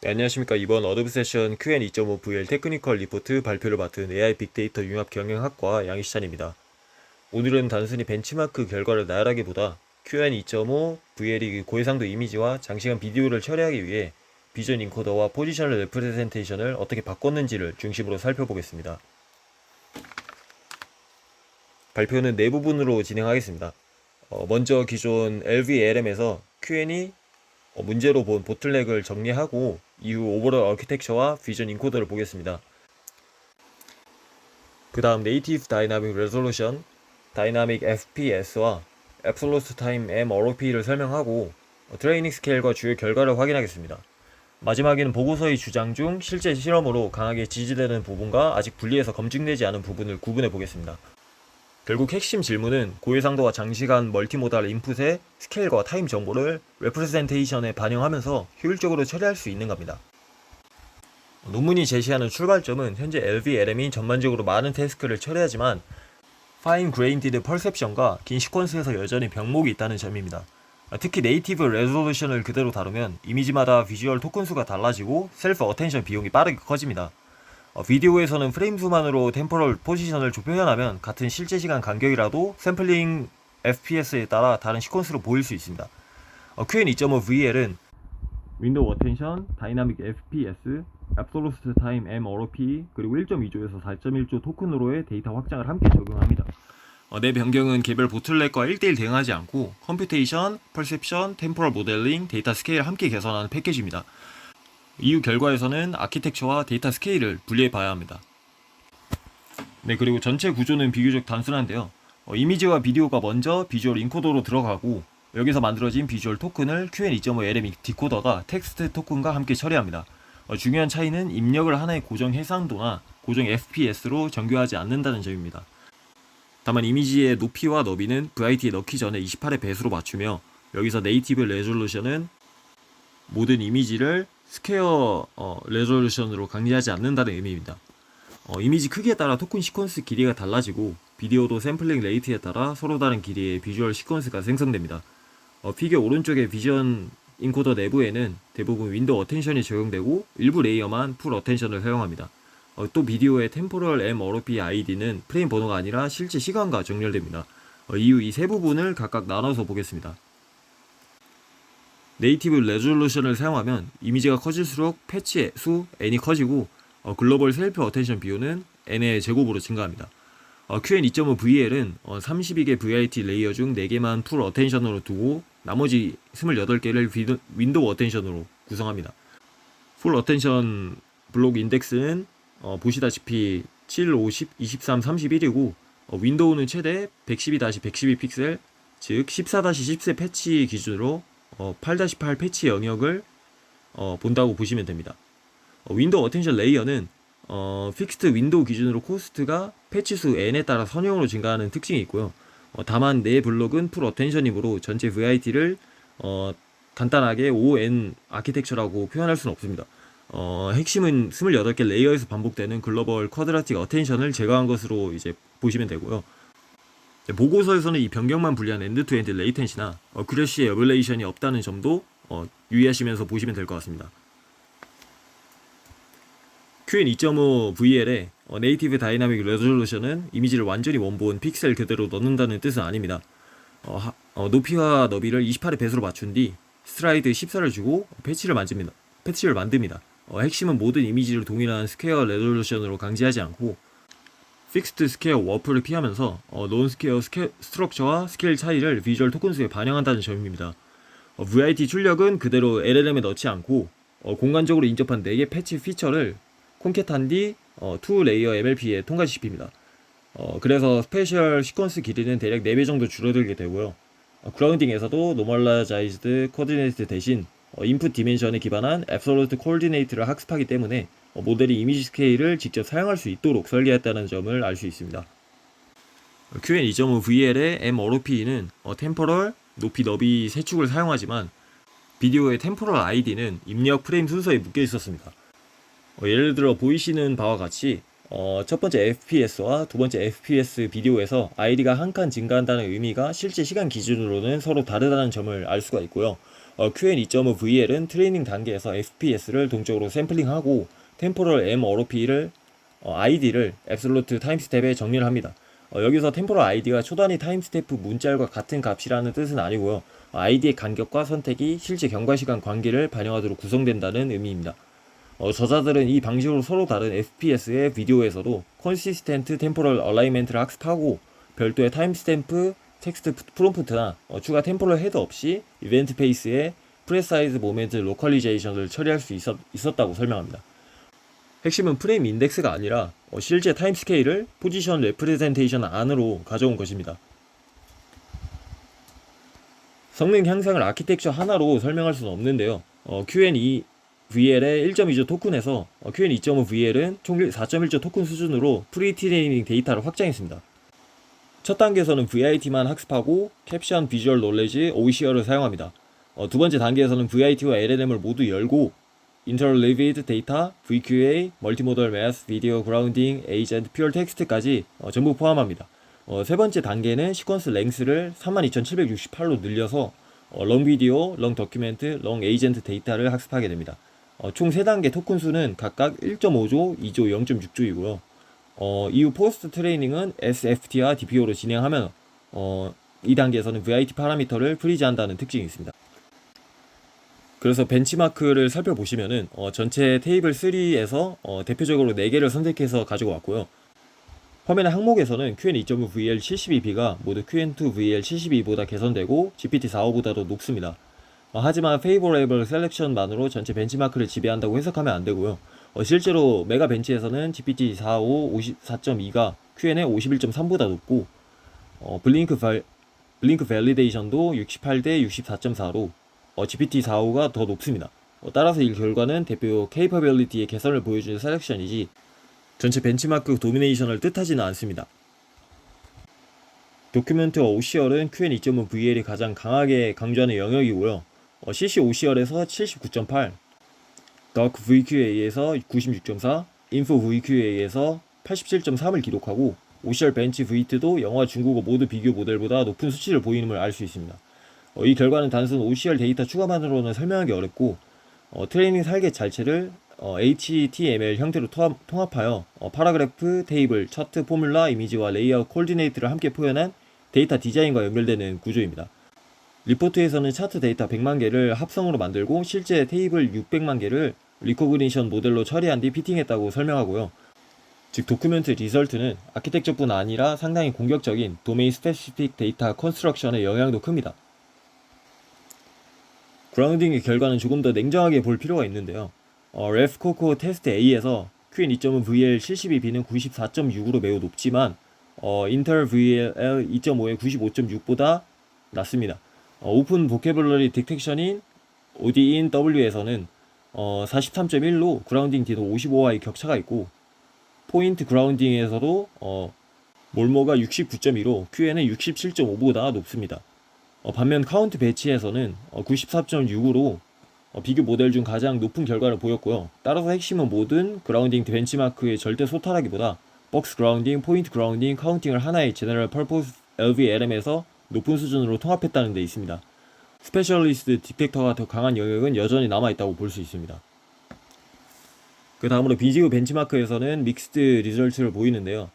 네, 안녕하십니까. 이번 어도비 세션 QN2.5 VL 테크니컬 리포트 발표를 맡은 AI 빅데이터 융합 경영학과 양희찬입니다. 오늘은 단순히 벤치마크 결과를 나열하기보다 QN2.5 VL이 고해상도 이미지와 장시간 비디오를 처리하기 위해 비전 인코더와 포지셔널 레프레젠테이션을 어떻게 바꿨는지를 중심으로 살펴보겠습니다. 발표는 네 부분으로 진행하겠습니다. 먼저 기존 LVLM에서 QN이 문제로 본 보틀넥을 정리하고 이후 오버롤 아키텍처와 비전 인코더를 보겠습니다. 그 다음 네이티브 다이나믹 레졸루션, 다이나믹 FPS와 앱솔루트 타임 MROP를 설명하고 트레이닝 스케일과 주요 결과를 확인하겠습니다. 마지막에는 보고서의 주장 중 실제 실험으로 강하게 지지되는 부분과 아직 분리해서 검증되지 않은 부분을 구분해 보겠습니다. 결국 핵심 질문은 고해상도와 장시간 멀티모달 인풋의 스케일과 타임 정보를 레프레젠테이션에 반영하면서 효율적으로 처리할 수 있는 겁니다. 논문이 제시하는 출발점은 현재 LVLM이 전반적으로 많은 태스크를 처리하지만 파인 그레인디드 퍼셉션과 긴 시퀀스에서 여전히 병목이 있다는 점입니다. 특히 네이티브 레졸루션을 그대로 다루면 이미지마다 비주얼 토큰 수가 달라지고 셀프 어텐션 비용이 빠르게 커집니다. 비디오에서는 프레임 수만으로 템포럴 포지션을 표현하면 같은 실제 시간 간격이라도 샘플링 FPS에 따라 다른 시퀀스로 보일 수 있습니다. QN2.5 VL은 윈도우 어텐션, 다이나믹 FPS, 앱솔루트 타임 MROP 그리고 1.2조에서 4.1조 토큰으로의 데이터 확장을 함께 적용합니다. 내 변경은 개별 보틀렉과 1대1 대응하지 않고 컴퓨테이션, 퍼셉션, 템포럴 모델링, 데이터 스케일을 함께 개선하는 패키지입니다. 이후 결과에서는 아키텍처와 데이터 스케일을 분리해 봐야 합니다. 네, 그리고 전체 구조는 비교적 단순한데요. 이미지와 비디오가 먼저 비주얼 인코더로 들어가고 여기서 만들어진 비주얼 토큰을 QN2.5 LM 디코더가 텍스트 토큰과 함께 처리합니다. 중요한 차이는 입력을 하나의 고정 해상도나 고정 FPS로 정교하지 않는다는 점입니다. 다만 이미지의 높이와 너비는 VIT에 넣기 전에 28의 배수로 맞추며 여기서 네이티브 레졸루션은 모든 이미지를 스퀘어 레졸루션으로 강제하지 않는다는 의미입니다. 이미지 크기에 따라 토큰 시퀀스 길이가 달라지고 비디오도 샘플링 레이트에 따라 서로 다른 길이의 비주얼 시퀀스가 생성됩니다. 피겨 오른쪽의 비전 인코더 내부에는 대부분 윈도우 어텐션이 적용되고 일부 레이어만 풀 어텐션을 사용합니다. 또 비디오의 템포럴 MROP ID는 프레임 번호가 아니라 실제 시간과 정렬됩니다. 이후 이 세 부분을 각각 나눠서 보겠습니다. 네이티브 레졸루션을 사용하면 이미지가 커질수록 패치의 수 n이 커지고 글로벌 셀프 어텐션 비율은 n의 제곱으로 증가합니다. QN2.5 VL은 32개 VIT 레이어 중 4개만 풀 어텐션으로 두고 나머지 28개를 윈도우 어텐션으로 구성합니다. 풀 어텐션 블록 인덱스는 보시다시피 7, 50, 23, 31이고 윈도우는 최대 112-112 픽셀 즉 14-10세 패치 기준으로 8-8 패치 영역을 본다고 보시면 됩니다. 윈도우 어텐션 레이어는 픽스트 윈도우 기준으로 코스트가 패치 수 n에 따라 선형으로 증가하는 특징이 있고요. 다만 내 블록은 풀 어텐션이므로 전체 VIT를 간단하게 ON 아키텍처라고 표현할 수는 없습니다. 핵심은 28개 레이어에서 반복되는 글로벌 쿼드라틱 어텐션을 제거한 것으로 이제 보시면 되고요. 보고서에서는 이 변경만 분리한 엔드-투-엔드 레이텐시나 어큐러시 에벌레이션이 없다는 점도 유의하시면서 보시면 될 것 같습니다. QN2.5 VL의 네이티브 다이나믹 레졸루션은 이미지를 완전히 원본 픽셀 그대로 넣는다는 뜻은 아닙니다. 높이와 너비를 28의 배수로 맞춘 뒤 스트라이드 14를 주고 패치를 만듭니다. 핵심은 모든 이미지를 동일한 스퀘어 레졸루션으로 강제하지 않고 픽스드 스퀘어 워프를 피하면서 논 스퀘어 스트럭처와 스케일 차이를 비주얼 토큰수에 반영한다는 점입니다. VIT 출력은 그대로 LLM에 넣지 않고 공간적으로 인접한 4개 패치 피처를 콘캣한 뒤 2레이어 MLP에 통과시킵니다. 그래서 스페셜 시퀀스 길이는 대략 4배 정도 줄어들게 되고요. 그라운딩에서도 노멀라자이즈드 코디네이트 대신 인풋 디멘션에 기반한 앱솔루트 코디네이트를 학습하기 때문에 모델이 이미지 스케일을 직접 사용할 수 있도록 설계했다는 점을 알 수 있습니다. QN2.5 VL의 MROP는 템포럴, 높이, 너비 세 축을 사용하지만 비디오의 템포럴 ID는 입력 프레임 순서에 묶여 있었습니다. 예를 들어 보이시는 바와 같이 첫 번째 FPS와 두 번째 FPS 비디오에서 ID가 한 칸 증가한다는 의미가 실제 시간 기준으로는 서로 다르다는 점을 알 수가 있고요. QN2.5VL은 트레이닝 단계에서 FPS를 동적으로 샘플링하고 템포럴 M ROP를 ID를 앱솔루트 타임스텝에 정리를 합니다. 여기서 템포럴 ID가 초단위 타임스텝 문자열과 같은 값이라는 뜻은 아니고요. ID의 간격과 선택이 실제 경과시간 관계를 반영하도록 구성된다는 의미입니다. 저자들은 이 방식으로 서로 다른 FPS의 비디오에서도 컨시스텐트 템포럴 얼라이먼트를 학습하고 별도의 타임스탬프 텍스트 프롬프트나 추가 템포럴 헤드 없이 이벤트 페이스의 프레사이즈 모멘트 로컬리제이션을 처리할 수 있었다고 설명합니다. 핵심은 프레임 인덱스가 아니라 실제 타임 스케일을 포지션 레프레젠테이션 안으로 가져온 것입니다. 성능 향상을 아키텍처 하나로 설명할 수는 없는데요. QN2VL의 1.2조 토큰에서 QN2.5VL은 총 4.1조 토큰 수준으로 프리트레이닝 데이터를 확장했습니다. 첫 단계에서는 VIT만 학습하고 캡션 비주얼 놀레지 OCR을 사용합니다. 두 번째 단계에서는 VIT와 LLM을 모두 열고 인터레이티드 데이터, VQA, 멀티모덜 매스, 비디오 그라운딩, 에이전트, 퓨어 텍스트까지 전부 포함합니다. 세 번째 단계는 시퀀스 랭스를 32,768로 늘려서 long 비디오, long 도큐멘트, long 에이전트 데이터를 학습하게 됩니다. 총 3단계 토큰 수는 각각 1.5조, 2조, 0.6조이고요. 이후 포스트 트레이닝은 SFT와 DPO로 진행하면 이 단계에서는 VIT 파라미터를 프리즈한다는 특징이 있습니다. 그래서 벤치마크를 살펴보시면은 전체 테이블 3에서 대표적으로 4개를 선택해서 가지고 왔고요. 화면의 항목에서는 QN2.5VL 72B가 모두 QN2VL 72보다 개선되고 GPT-4.5보다도 높습니다. 하지만 Favorable Selection만으로 전체 벤치마크를 지배한다고 해석하면 안되고요. 실제로 메가벤치에서는 GPT-4.5 54.2가 QN의 51.3보다 높고 블링크 밸리데이션도 68대 64.4로 GPT-4.5가 더 높습니다. 따라서 이 결과는 대표 케이퍼빌리티의 개선을 보여주는 셀렉션이지 전체 벤치마크 도미네이션을 뜻하지는 않습니다. 도큐멘트와 OCR은 QN2.5VL이 가장 강하게 강조하는 영역이고요. CC OCR에서 79.8, Doc VQA에서 96.4, Info VQA에서 87.3을 기록하고 OCR 벤치 V2도 영어, 중국어 모두 비교 모델보다 높은 수치를 보이는 걸 알 수 있습니다. 이 결과는 단순 OCR 데이터 추가만으로는 설명하기 어렵고 트레이닝 설계 자체를 HTML 형태로 통합하여 파라그래프, 테이블, 차트, 포뮬라, 이미지와 레이아웃 코디네이트를 함께 표현한 데이터 디자인과 연결되는 구조입니다. 리포트에서는 차트 데이터 100만 개를 합성으로 만들고 실제 테이블 600만 개를 리코그니션 모델로 처리한 뒤 피팅했다고 설명하고요. 즉 도큐멘트 리설트는 아키텍처뿐 아니라 상당히 공격적인 도메인 스페시픽 데이터 컨스트럭션의 영향도 큽니다. 그라운딩의 결과는 조금 더 냉정하게 볼 필요가 있는데요. 레프코코 테스트 A에서 QN2.5VL 72B는 94.6으로 매우 높지만 인텔 VL 2.5의 95.6보다 낮습니다. 오픈 보케블러리 디텍션인 ODIN W에서는 43.1로 그라운딩 D도 55와의 격차가 있고 포인트 그라운딩에서도 몰모가 69.2로 QN은 67.5보다 높습니다. 반면 카운트 배치에서는 94.6으로 비교 모델 중 가장 높은 결과를 보였고요. 따라서 핵심은 모든 그라운딩 벤치마크의 절대 소탈하기보다 박스 그라운딩, 포인트 그라운딩, 카운팅을 하나의 제너럴 퍼포스 LVLM에서 높은 수준으로 통합했다는 데 있습니다. 스페셜리스트 디텍터가 더 강한 영역은 여전히 남아있다고 볼 수 있습니다. 그 다음으로 비디오 벤치마크에서는 믹스드 리절트를 보이는데요.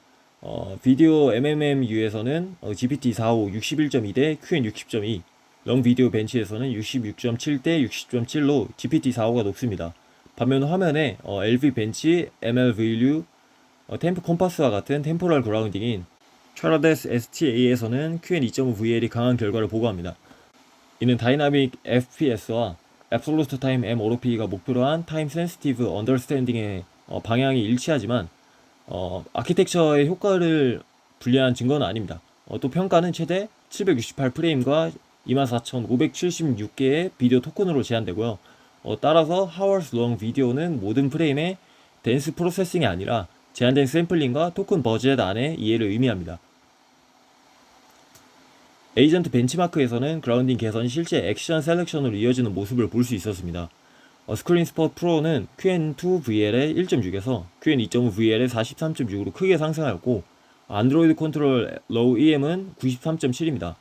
비디오 MMMU에서는 GPT-4.5 61.2대 QN 60.2, long 비디오 벤치에서는 66.7대 60.7로 GPT-4.5가 높습니다. 반면 화면에 LV 벤치, MLV류, 템프 컴파스와 같은 템포럴 그라운딩인 트라데스 STA에서는 QN2.5VL이 강한 결과를 보고합니다. 이는 다이나믹 FPS와 Absolute Time M ROP가 목표로 한 Time Sensitive Understanding의 방향이 일치하지만 아키텍처의 효과를 분리한 증거는 아닙니다. 또 평가는 최대 768프레임과 24,576개의 비디오 토큰으로 제한되고요. 따라서 Hours Long 비디오는 모든 프레임의 댄스 프로세싱이 아니라 제한된 샘플링과 토큰 버젯 안의 이해를 의미합니다. 에이전트 벤치마크에서는 그라운딩 개선이 실제 액션 셀렉션으로 이어지는 모습을 볼 수 있었습니다. 스크린 스폿 프로는 QN2VL의 1.6에서 QN2.5VL의 43.6으로 크게 상승하였고 안드로이드 컨트롤 로우 EM은 93.7입니다.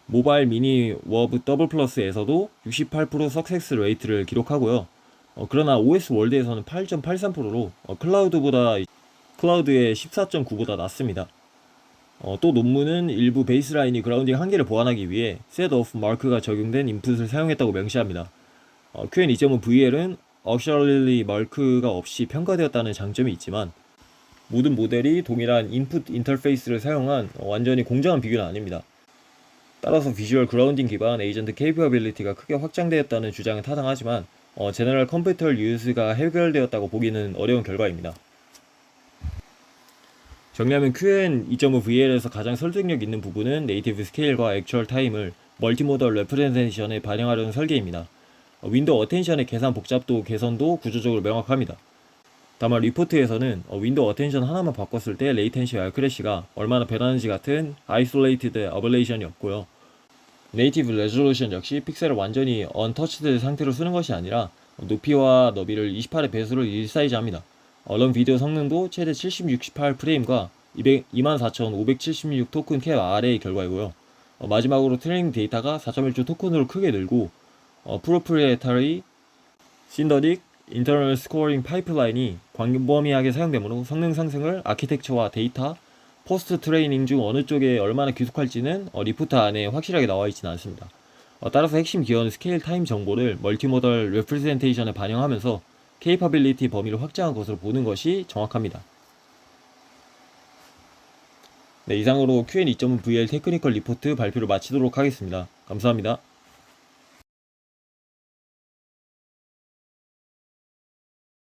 모바일 미니 워브 더블 플러스에서도 68% 석세스 레이트를 기록하고요. 그러나 OS 월드에서는 8.83%로 클라우드의 14.9보다 낮습니다. 또 논문은 일부 베이스라인이 그라운딩 한계를 보완하기 위해 set of mark가 적용된 인풋을 사용했다고 명시합니다. QN2.5VL은 auxiliary mark가 없이 평가되었다는 장점이 있지만 모든 모델이 동일한 인풋 인터페이스를 사용한 완전히 공정한 비교는 아닙니다. 따라서 비주얼 그라운딩 기반 에이전트 케이퍼빌리티가 크게 확장되었다는 주장은 타당하지만 제너럴 컴퓨터 유즈가 해결되었다고 보기는 어려운 결과입니다. 정리하면 QN 2.5VL에서 가장 설득력 있는 부분은 네이티브 스케일과 액추얼 타임을 멀티모달 레프레젠테이션에 반영하려는 설계입니다. 윈도우 어텐션의 계산 복잡도 개선도 구조적으로 명확합니다. 다만 리포트에서는 윈도우 어텐션 하나만 바꿨을 때 레이텐시와 크래시가 얼마나 변하는지 같은 아이솔레이티드 어블레이션이 없고요. 네이티브 레졸루션 역시 픽셀을 완전히 언터치드 상태로 쓰는 것이 아니라 높이와 너비를 28의 배수로 리사이즈합니다. 런 비디오 성능도 최대 7068 프레임과 24576 토큰 캡 아래의 결과이고요. 마지막으로 트레이닝 데이터가 4.1조 토큰으로 크게 늘고 프로프리에터리 신더딕 인터널 스코어링 파이프라인이 광범위하게 사용되므로 성능 상승을 아키텍처와 데이터, 포스트 트레이닝 중 어느 쪽에 얼마나 귀속할지는 리포트 안에 확실하게 나와 있지는 않습니다. 따라서 핵심 기어는 스케일 타임 정보를 멀티모달 레프레젠테이션에 반영하면서 케이퍼빌리티 범위를 확장한 것으로 보는 것이 정확합니다. 네, 이상으로 QN2.5VL 테크니컬 리포트 발표를 마치도록 하겠습니다. 감사합니다.